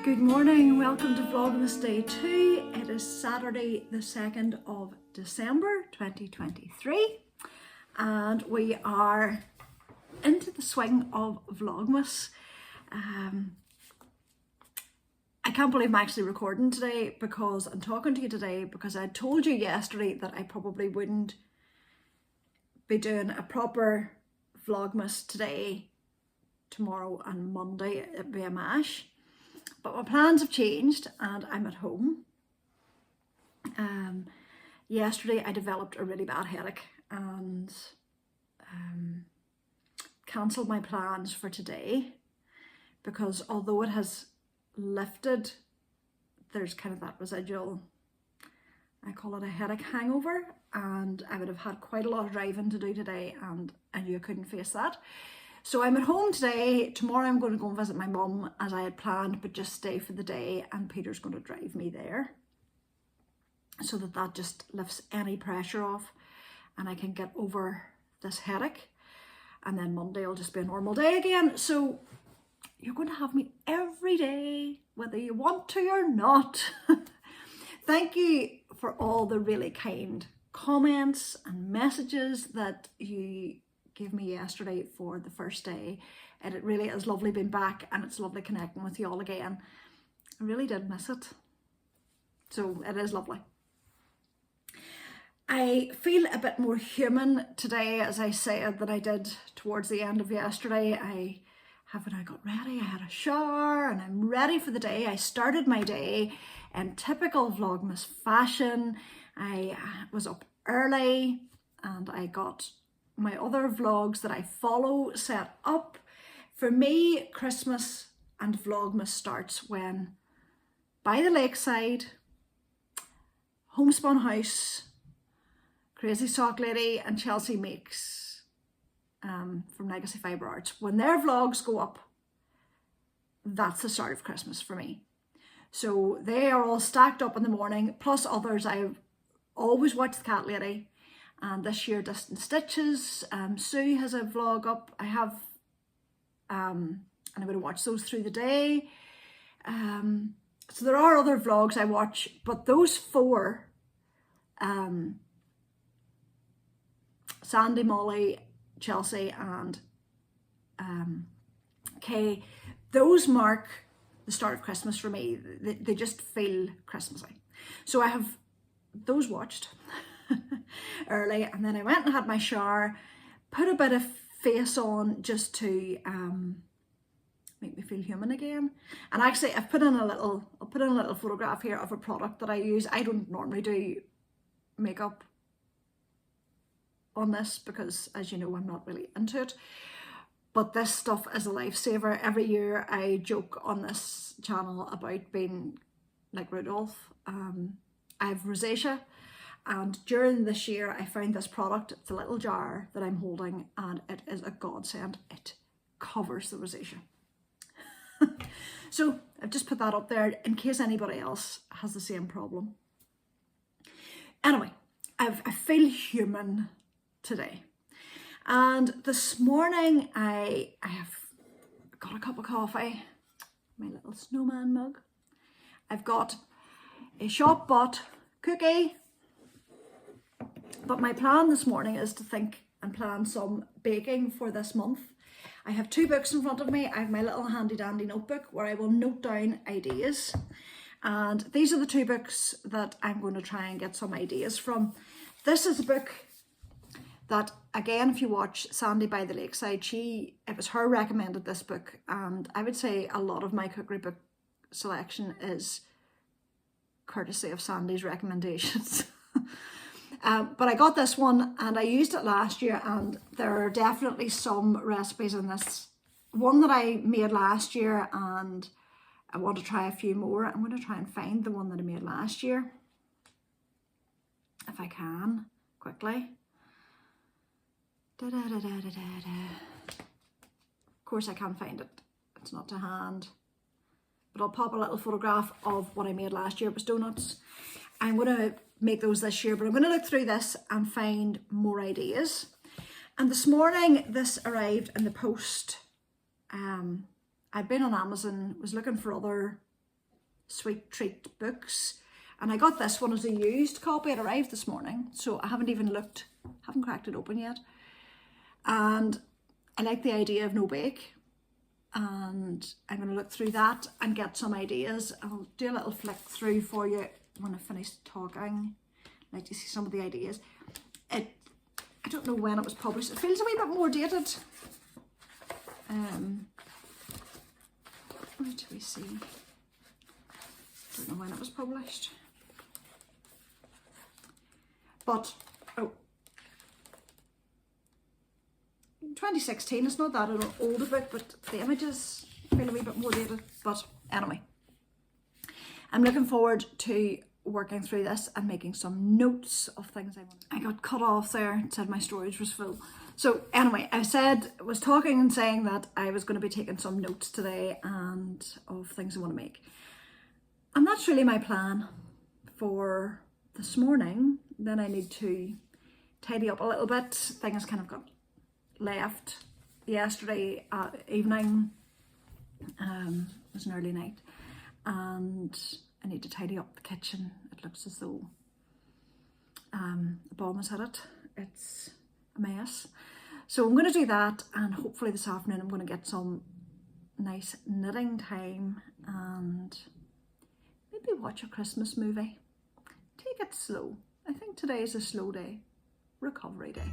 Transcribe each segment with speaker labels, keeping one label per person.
Speaker 1: Good morning, welcome to Vlogmas Day 2. It is Saturday the 2nd of December 2023 and we are into the swing of Vlogmas. I can't believe I'm actually recording today because I'm talking to you today because I told you yesterday that I probably wouldn't be doing a proper Vlogmas today, tomorrow and Monday. It'd be a mash. But my plans have changed and I'm at home. Yesterday I developed a really bad headache and cancelled my plans for today because although it has lifted, there's kind of that residual, I call it a headache hangover, and I would have had quite a lot of driving to do today and I knew I couldn't face that. So I'm at home today. Tomorrow I'm going to go and visit my mum as I had planned, but just stay for the day, and Peter's going to drive me there so that just lifts any pressure off and I can get over this headache, and then Monday will just be a normal day again. So you're going to have me every day, whether you want to or not. Thank you for all the really kind comments and messages that you gave me yesterday for the first day, and it really is lovely being back, and it's lovely connecting with you all again. I really did miss it, so it is lovely. I feel a bit more human today, as I said, than I did towards the end of yesterday. I got ready, I had a shower, and I'm ready for the day. I started my day in typical Vlogmas fashion. I was up early and I got my other vlogs that I follow set up. For me, Christmas and Vlogmas starts when By the Lakeside, Homespun House, Crazy Sock Lady and Chelsea Makes from Legacy Fibre Arts, when their vlogs go up, that's the start of Christmas for me. So they are all stacked up in the morning, plus others. I've always watched The Cat Lady, and this year Distant Stitches. Sue has a vlog up. I have, and I'm going to watch those through the day. So there are other vlogs I watch, but those four, Sandy, Molly, Chelsea and Kay, those mark the start of Christmas for me. They just feel Christmassy. So I have those watched early, and then I went and had my shower, put a bit of face on just to make me feel human again. And actually I'll put in a little photograph here of a product that I use. I don't normally do makeup on this because, as you know, I'm not really into it, but this stuff is a lifesaver. Every year I joke on this channel about being like Rudolph. I have rosacea, and during this year I found this product. It's a little jar that I'm holding and it is a godsend. It covers the rosacea. So I've just put that up there in case anybody else has the same problem. Anyway, I feel human today. And this morning I have got a cup of coffee, my little snowman mug. I've got a shop bought cookie, but my plan this morning is to think and plan some baking for this month. I have two books in front of me. I have my little handy dandy notebook where I will note down ideas, and these are the two books that I'm going to try and get some ideas from. This is a book that, again, if you watch Sandy by the Lakeside, it was her recommended this book, and I would say a lot of my cookery book selection is courtesy of Sandy's recommendations. But I got this one and I used it last year, and there are definitely some recipes in this one that I made last year, and I want to try a few more. I'm going to try and find the one that I made last year, if I can, quickly. Of course I can't find it, it's not to hand, but I'll pop a little photograph of what I made last year. It was donuts. I'm going to make those this year, but I'm going to look through this and find more ideas. And this morning this arrived in the post. I'd been on Amazon, was looking for other Sweet Treat books. And I got this one as a used copy. It arrived this morning, so I haven't even looked, haven't cracked it open yet. And I like the idea of no bake. And I'm going to look through that and get some ideas. I'll do a little flick through for you when I finish talking. I'd like to see some of the ideas. I don't know when it was published. It feels a wee bit more dated. Where do we see? Don't know when it was published. But, 2016, it's not that an older book, but the images feel a wee bit more dated. But anyway, I'm looking forward to working through this and making some notes of things I want. I got cut off there, it said my storage was full. So anyway, I was talking and saying that I was going to be taking some notes today and of things I want to make. And that's really my plan for this morning. Then I need to tidy up a little bit. Things kind of got left yesterday evening. It was an early night, and I need to tidy up the kitchen. It looks as though a bomb has hit it. It's a mess. So I'm going to do that, and hopefully this afternoon I'm going to get some nice knitting time and maybe watch a Christmas movie. Take it slow. I think today is a slow day, recovery day.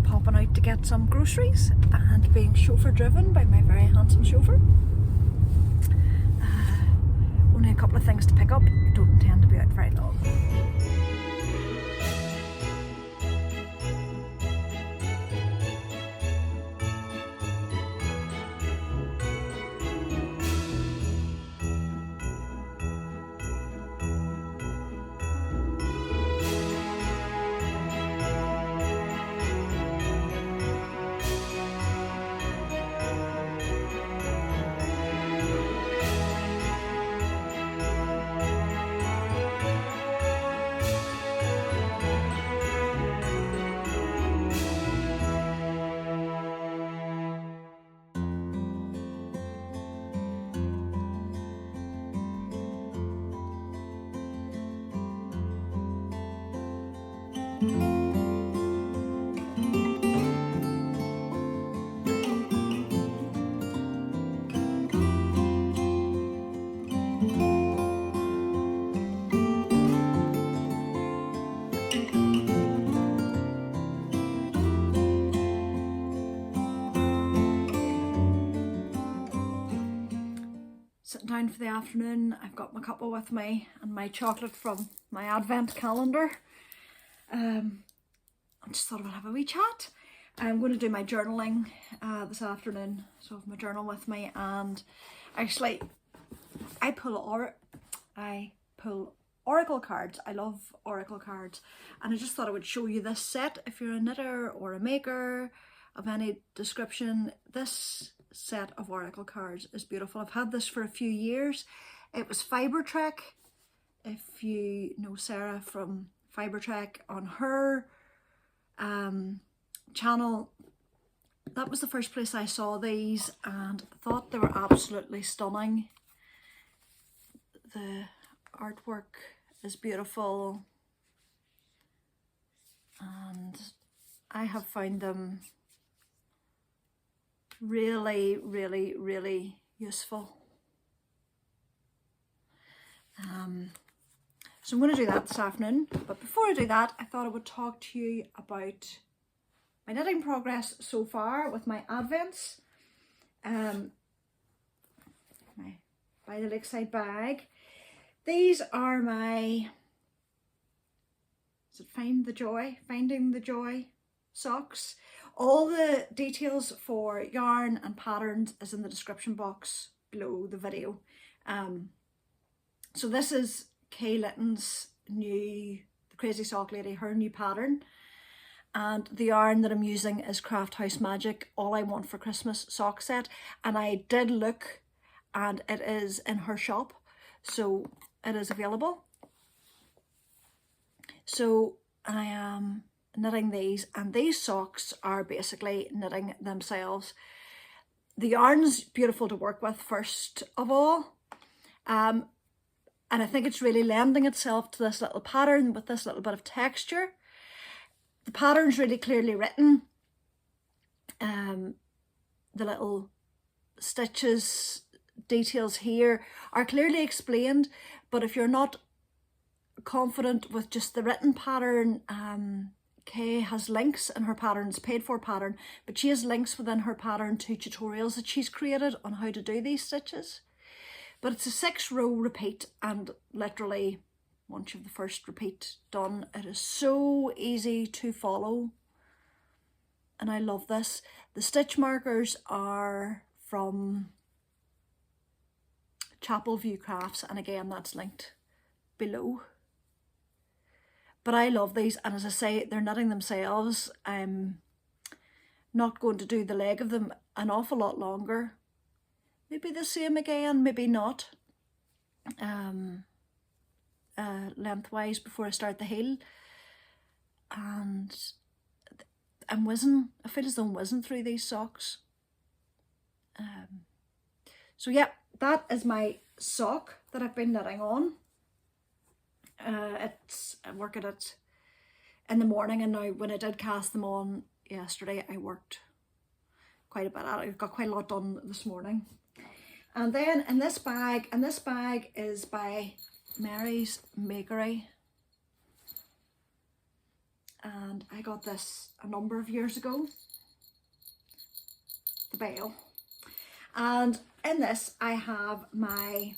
Speaker 1: Popping out to get some groceries and being chauffeur driven by my very handsome chauffeur. Only a couple of things to pick up. I don't intend to be out very long. Sitting down for the afternoon. I've got my cuppa with me and my chocolate from my advent calendar. I just thought I would have a wee chat. I'm going to do my journaling this afternoon, so I have my journal with me, and actually I pull oracle cards. I love oracle cards, and I just thought I would show you this set. If you're a knitter or a maker of any description, this set of oracle cards is beautiful. I've had this for a few years. It was Fiber Trek. If you know Sarah from Fiber Trek, on her channel, that was the first place I saw these and thought they were absolutely stunning. The artwork is beautiful, and I have found them really, really, really useful. So I'm going to do that this afternoon, but before I do that, I thought I would talk to you about my knitting progress so far with my advents. my By the Lakeside bag. These are my, is it Finding the Joy socks. All the details for yarn and patterns is in the description box below the video. So this is Kay Litton's new, the Crazy Sock Lady, her new pattern. And the yarn that I'm using is Craft House Magic All I Want for Christmas sock set. And I did look, and it is in her shop, so it is available. So I am knitting these, and these socks are basically knitting themselves. The yarn's beautiful to work with, first of all. And I think it's really lending itself to this little pattern with this little bit of texture. The pattern's really clearly written. The little stitches, details here are clearly explained, but if you're not confident with just the written pattern, Kay has links in her patterns, paid for pattern, but she has links within her pattern to tutorials that she's created on how to do these stitches. But it's a 6-row repeat, and literally once you have the first repeat done, it is so easy to follow, and I love this. The stitch markers are from Chapel View Crafts, and again that's linked below. But I love these, and as I say, they're knitting themselves. I'm not going to do the leg of them an awful lot longer. Maybe the same again, maybe not. Lengthwise before I start the heel. And I'm whizzing, I feel as though I'm whizzing through these socks. So yeah, that is my sock that I've been knitting on. I work at it in the morning, and now when I did cast them on yesterday, I worked quite a bit at it. I've got quite a lot done this morning. And then in this bag, and this bag is by Mary's Makery, and I got this a number of years ago, the bale. And in this I have my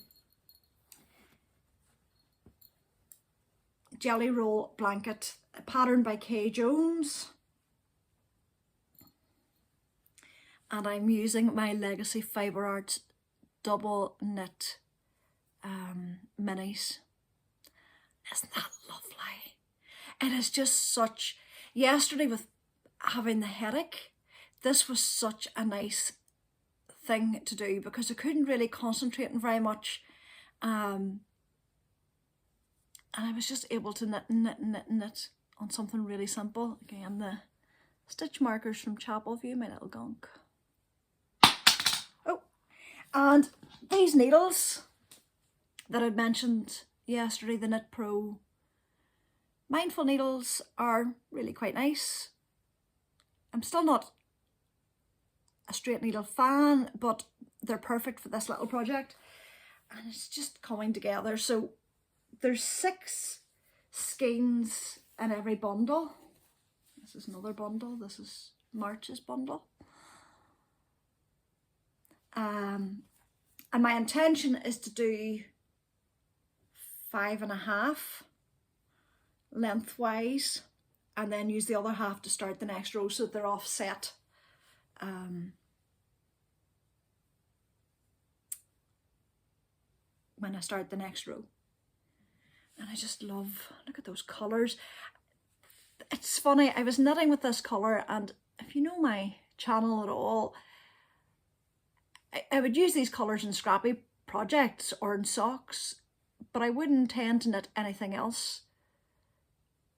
Speaker 1: jelly roll blanket, a pattern by Kay Jones, and I'm using my Legacy Fibre Arts double knit minis. Isn't that lovely? It is just such, yesterday with having the headache, this was such a nice thing to do because I couldn't really concentrate on very much, and I was just able to knit on something really simple. Again, the stitch markers from Chapel View, my little gunk. Oh, and these needles that I'd mentioned yesterday, the Knit Pro Mindful needles, are really quite nice. I'm still not a straight needle fan, but they're perfect for this little project, and it's just coming together. So there's 6 skeins in every bundle. This is another bundle. This is March's bundle. And my intention is to do 5.5 lengthwise, and then use the other half to start the next row so that they're offset. When I start the next row. And I just love, look at those colours. It's funny, I was knitting with this colour, and if you know my channel at all, I would use these colours in scrappy projects or in socks, but I wouldn't tend to knit anything else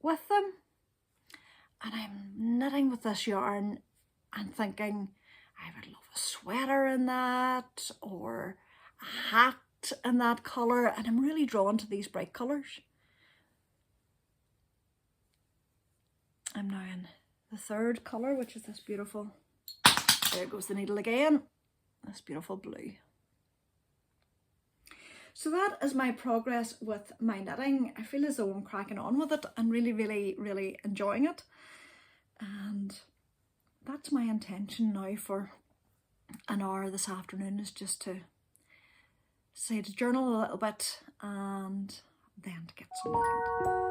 Speaker 1: with them. And I'm knitting with this yarn and thinking, I would love a sweater in that, or a hat in that colour, and I'm really drawn to these bright colours. I'm now in the 3rd colour, which is this beautiful, there goes the needle again, this beautiful blue. So that is my progress with my knitting. I feel as though I'm cracking on with it and really enjoying it, and that's my intention now for an hour this afternoon is just to say to journal a little bit and then to get some knitting.